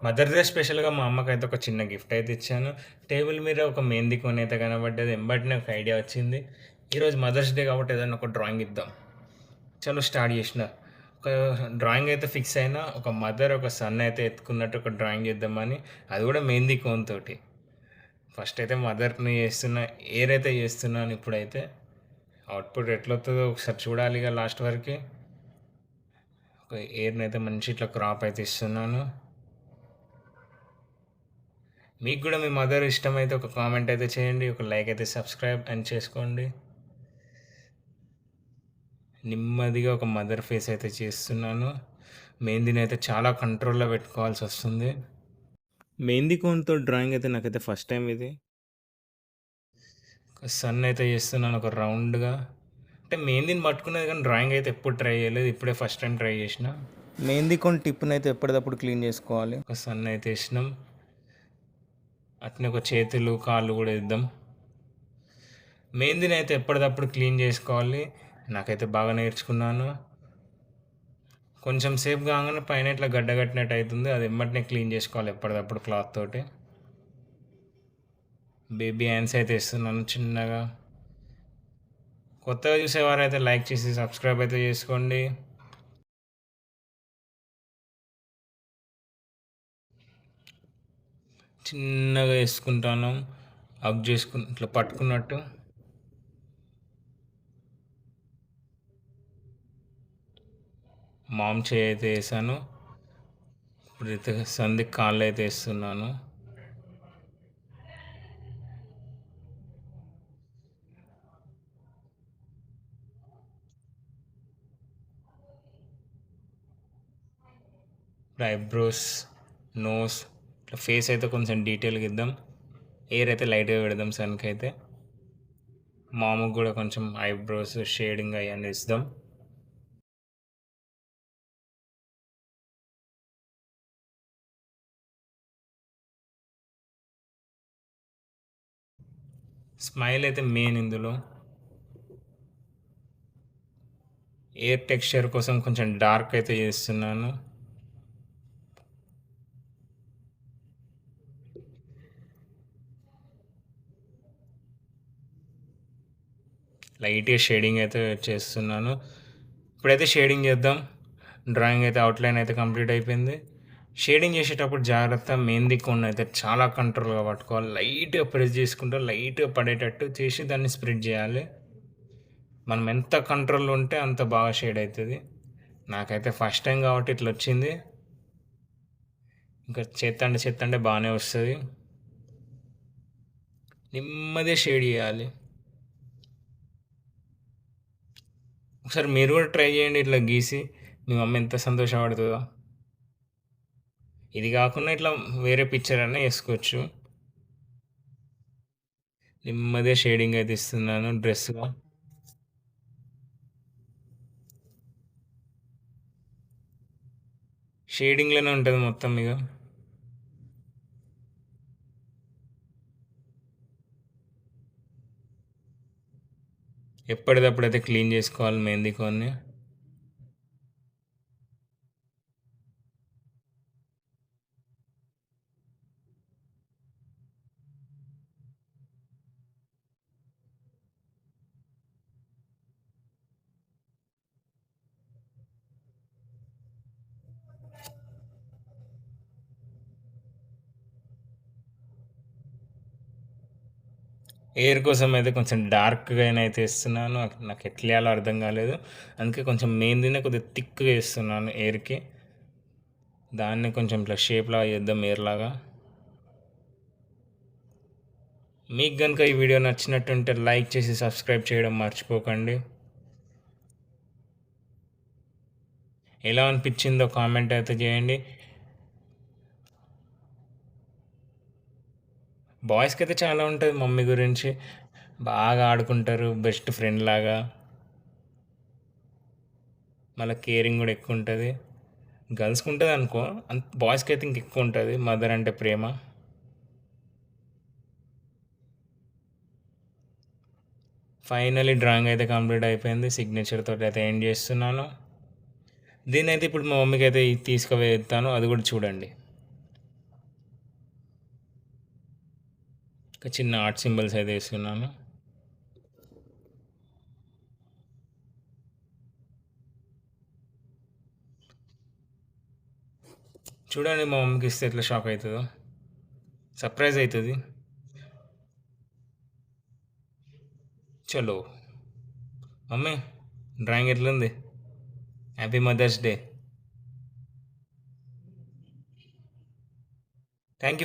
Mother day స్పెషల్గా మా అమ్మకైతే ఒక చిన్న గిఫ్ట్ అయితే ఇచ్చాను. టేబుల్ మీద ఒక మెహందీ కోన్ అయితే కనబడ్డది. ఎంబటినే ఒక ఐడియా వచ్చింది. ఈరోజు మదర్స్ డే కాబట్టి ఏదైనా ఒక డ్రాయింగ్ ఇద్దాం. చలో స్టార్ట్ చేసిన. ఒక డ్రాయింగ్ అయితే ఫిక్స్ అయినా, ఒక మదర్ ఒక సన్ అయితే ఎత్తుకున్నట్టు ఒక డ్రాయింగ్ చేద్దామని. అది కూడా మెహందీ కోన్ తోటి. ఫస్ట్ అయితే మదర్ని చేస్తున్నా, ఎయిర్ అయితే చేస్తున్నాను. ఇప్పుడైతే అవుట్పుట్ ఎట్లొస్తుందో ఒకసారి చూడాలి ఇక లాస్ట్ వరకు. ఒక ఎయిర్ని అయితే మంచి ఇట్లా క్రాప్ అయితే ఇస్తున్నాను. మీకు కూడా మీ మదర్ ఇష్టమైతే ఒక కామెంట్ అయితే చేయండి, ఒక లైక్ అయితే సబ్స్క్రైబ్ అని చేసుకోండి. నెమ్మదిగా ఒక మదర్ ఫేస్ అయితే చేస్తున్నాను. మెహందీని అయితే చాలా కంట్రోల్లో పెట్టుకోవాల్సి వస్తుంది. మెహందీ కోన్తో డ్రాయింగ్ అయితే నాకైతే ఫస్ట్ టైం ఇది. ఒక సన్ అయితే చేస్తున్నాను ఒక రౌండ్గా. అంటే మెహందీని పట్టుకునేది కానీ డ్రాయింగ్ అయితే ఎప్పుడు ట్రై చేయలేదు, ఇప్పుడే ఫస్ట్ టైం ట్రై చేసిన. మెహందీ కోన్ టిప్ని అయితే ఎప్పటికప్పుడు క్లీన్ చేసుకోవాలి. ఒక సన్ అయితే వేసినాం. అట్నే ఒక చేతులు కాళ్ళు కూడా ఇద్దాం. మెహందీని అయితే ఎప్పటికప్పుడు క్లీన్ చేసుకోవాలి. నాకైతే బాగా నేర్చుకున్నాను. కొంచెం సేపు కాగానే పైన ఇట్లా గడ్డ కట్టినట్టు అవుతుంది, అది ఎమ్మటినే క్లీన్ చేసుకోవాలి ఎప్పటికప్పుడు క్లాత్ తోటి. బేబీ హ్యాండ్స్ అయితే ఇస్తున్నాను చిన్నగా. కొత్తగా చూసేవారైతే లైక్ చేసి సబ్స్క్రైబ్ అయితే చేసుకోండి. చిన్నగా వేసుకుంటాను, హగ్ చేసుకుని ఇట్లా పట్టుకున్నట్టు. మామ్ చేయి అయితే వేసాను. ఇప్పుడైతే సంధి కాళ్ళు అయితే వేస్తున్నాను. ఐబ్రోస్, నోస్, ఇట్లా ఫేస్ అయితే కొంచెం డీటెయిల్గా ఇద్దాం. ఎయిర్ అయితే లైట్గా పెడదాం సన్కి అయితే. మామకు కూడా కొంచెం ఐబ్రోస్ షేడింగ్ అవన్నీ ఇద్దాం. స్మైల్ అయితే మెయిన్ ఇందులో. ఎయిర్ టెక్స్చర్ కోసం కొంచెం డార్క్ అయితే చేస్తున్నాను. లైట్గా షేడింగ్ అయితే చేస్తున్నాను. ఇప్పుడైతే షేడింగ్ చేద్దాం. డ్రాయింగ్ అయితే అవుట్లైన్ అయితే కంప్లీట్ అయిపోయింది. షేడింగ్ చేసేటప్పుడు జాగ్రత్త, మెహందీ కోన్ అయితే చాలా కంట్రోల్గా పట్టుకోవాలి. లైట్గా ప్రెస్ చేసుకుంటూ లైట్గా పడేటట్టు చేసి దాన్ని స్ప్రెడ్ చేయాలి. మనం ఎంత కంట్రోల్ ఉంటే అంత బాగా షేడ్ అవుతుంది. నాకైతే ఫస్ట్ టైం కాబట్టి ఇట్లా వచ్చింది. ఇంకా చేత్తంటే బాగానే వస్తుంది. నెమ్మదిగా షేడ్ చేయాలి. ఒకసారి మీరు కూడా ట్రై చేయండి ఇట్లా గీసి, మీ మమ్మీ ఎంత సంతోషపడుతుందో. ఇది కాకుండా ఇట్లా వేరే పిక్చర్ అన్నా వేసుకోవచ్చు. నెమ్మదిగా షేడింగ్ అయితే ఇస్తున్నాను డ్రెస్గా. షేడింగ్లోనే ఉంటుంది మొత్తం ఇక. ఎప్పటికప్పుడైతే క్లీన్ చేసుకోవాలి మెహందీ కోన్ని. ఎయిర్ కోసం అయితే కొంచెం డార్క్గా అయితే ఇస్తున్నాను. నాకు ఎట్లా వేయాలో అర్థం కాలేదు, అందుకే కొంచెం మెహందీనే కొద్దిగా థిక్గా వేస్తున్నాను ఎయిర్కి. దాన్ని కొంచెం ఇట్లా షేప్ లాగా చేద్దాం ఎయిర్ లాగా. మీకు కనుక ఈ వీడియో నచ్చినట్టుంటే లైక్ చేసి సబ్స్క్రైబ్ చేయడం మర్చిపోకండి. ఎలా అనిపించిందో కామెంట్ అయితే చేయండి. బాయ్స్కి అయితే చాలా ఉంటుంది మమ్మీ గురించి, బాగా ఆడుకుంటారు బెస్ట్ ఫ్రెండ్ లాగా. మళ్ళీ కేరింగ్ కూడా ఎక్కువ ఉంటుంది. గర్ల్స్కి ఉంటుంది అనుకో, బాయ్స్కి అయితే ఇంకెక్కువ ఉంటుంది మదర్ అంటే ప్రేమ. ఫైనలీ డ్రాయింగ్ అయితే కంప్లీట్ అయిపోయింది. సిగ్నేచర్ తోటి అయితే ఎండ్ చేస్తున్నాను. దీన్ని అయితే ఇప్పుడు మా మమ్మీకి అయితే తీసుకువెళ్తాను, అది కూడా చూడండి. ఒక చిన్న ఆర్ట్ సింబల్స్ అయితే వేసుకున్నాను. చూడండి మా మమ్మీకి ఇస్తే ఎట్లా షాక్ అవుతుందో, సర్ప్రైజ్ అవుతుంది. చలో మమ్మీ, డ్రాయింగ్ ఎట్లుంది? Happy Mother's Day. Thank you.